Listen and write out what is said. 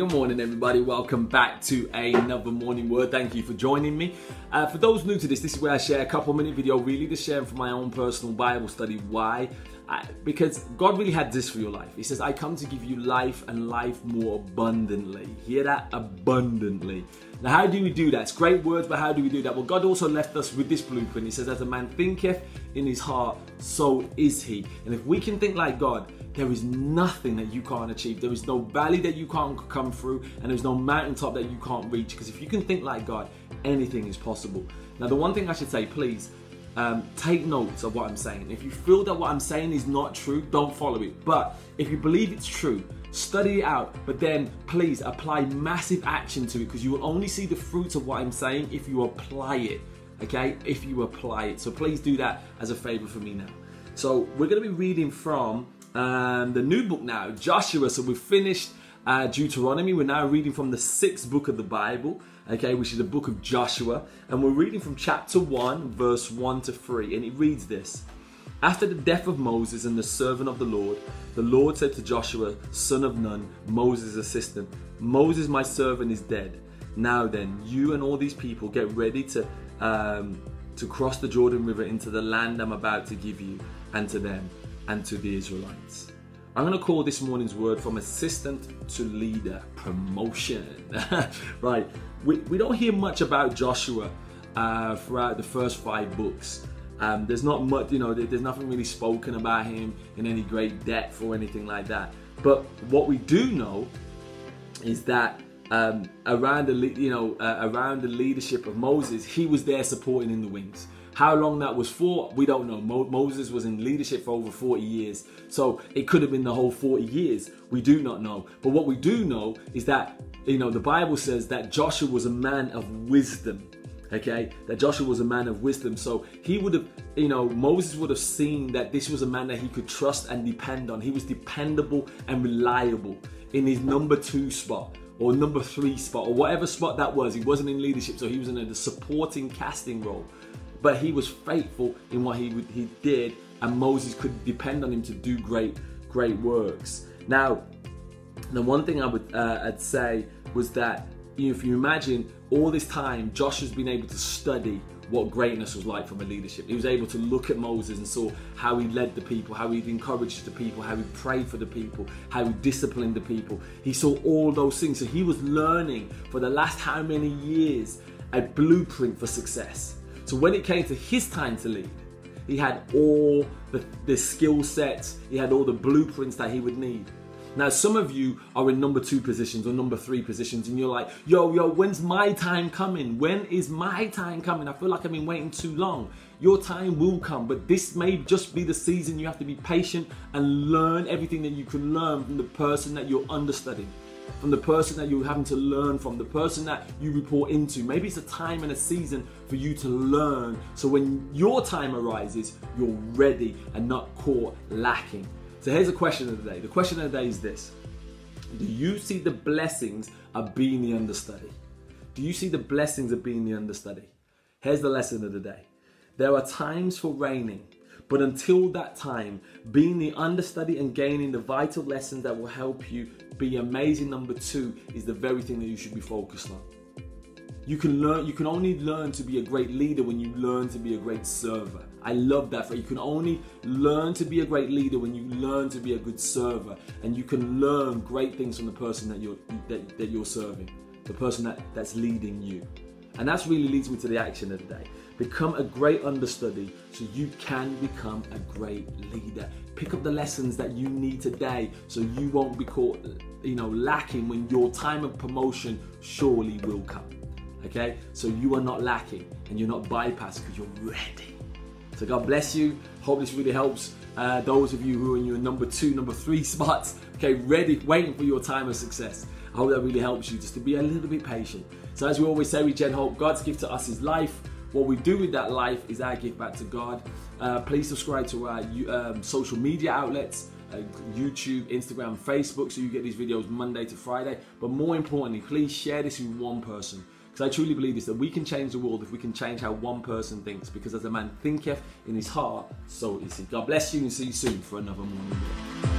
good morning everybody. Welcome back to another morning word. Thank you for joining me. For those new to this is where I share a couple minute video really to share from my own personal Bible study. Why? Because God really had this for your life. He says, I come to give you life and life more abundantly. Hear that? Abundantly. Now, how do we do that? It's great words, but how do we do that? Well, God also left us with this blueprint. He says, as a man thinketh in his heart, so is he. And if we can think like God, there is nothing that you can't achieve. There is no valley that you can't come through, and there's no mountaintop that you can't reach. Because if you can think like God, anything is possible. Now, the one thing I should say, please, take notes of what I'm saying. If you feel that what I'm saying is not true, don't follow it. But if you believe it's true, study it out, but then please apply massive action to it, because you will only see the fruits of what I'm saying if you apply it, okay? If you apply it. So please do that as a favor for me now. So we're going to be reading from the new book now, Joshua. So we've finished Deuteronomy. We're now reading from the 6th book of the Bible, okay, which is the book of Joshua. And we're reading from chapter 1, verse 1 to 3. And it reads this. After the death of Moses and the servant of the Lord said to Joshua, son of Nun, Moses' assistant, Moses, my servant, is dead. Now then, you and all these people get ready to cross the Jordan River into the land I'm about to give you and to them and to the Israelites. I'm going to call this morning's word from assistant to leader, promotion. Right, we don't hear much about Joshua throughout the first 5 books. There's not much, there's nothing really spoken about him in any great depth or anything like that. But what we do know is that around the leadership of Moses, he was there supporting in the wings. How long that was for, we don't know. Moses was in leadership for over 40 years. So it could have been the whole 40 years. We do not know. But what we do know is that, the Bible says that Joshua was a man of wisdom. Okay, that Joshua was a man of wisdom. So he would have, Moses would have seen that this was a man that he could trust and depend on. He was dependable and reliable in his number 2 spot or number 3 spot or whatever spot that was. He wasn't in leadership, so he was in a supporting casting role. But he was faithful in what he did, and Moses could depend on him to do great works. Now, the one thing I'd say was that if you imagine all this time, Joshua's been able to study what greatness was like from a leadership. He was able to look at Moses and saw how he led the people, how he encouraged the people, how he prayed for the people, how he disciplined the people. He saw all those things. So he was learning for the last how many years a blueprint for success. So when it came to his time to lead, he had all the skill sets, he had all the blueprints that he would need. Now, some of you are in number 2 positions or number 3 positions, and you're like, yo, when's my time coming? When is my time coming? I feel like I've been waiting too long. Your time will come, but this may just be the season. You have to be patient and learn everything that you can learn from the person that you're understudying, from the person that you're having to learn from, the person that you report into. Maybe it's a time and a season for you to learn, so when your time arises, you're ready and not caught lacking. So here's the question of the day. The question of the day is this. Do you see the blessings of being the understudy? Do you see the blessings of being the understudy? Here's the lesson of the day. There are times for reigning, but until that time, being the understudy and gaining the vital lessons that will help you be amazing number 2 is the very thing that you should be focused on. You can only learn to be a great leader when you learn to be a great server. I love that phrase. You can only learn to be a great leader when you learn to be a good server. And you can learn great things from the person that you're serving, the person that's leading you. And that's really leads me to the action of the day. Become a great understudy so you can become a great leader. Pick up the lessons that you need today so you won't be caught, lacking when your time of promotion surely will come. Okay? So you are not lacking and you're not bypassed because you're ready. So God bless you. Hope this really helps those of you who are in your number 2, number 3 spots. Okay, ready, waiting for your time of success. I hope that really helps you just to be a little bit patient. So as we always say with Gen Hope, God's gift to us is life. What we do with that life is our gift back to God. Please subscribe to our social media outlets, YouTube, Instagram, Facebook, so you get these videos Monday to Friday. But more importantly, please share this with one person. Because I truly believe this, that we can change the world if we can change how one person thinks. Because as a man thinketh in his heart, so is he. God bless you and see you soon for another morning.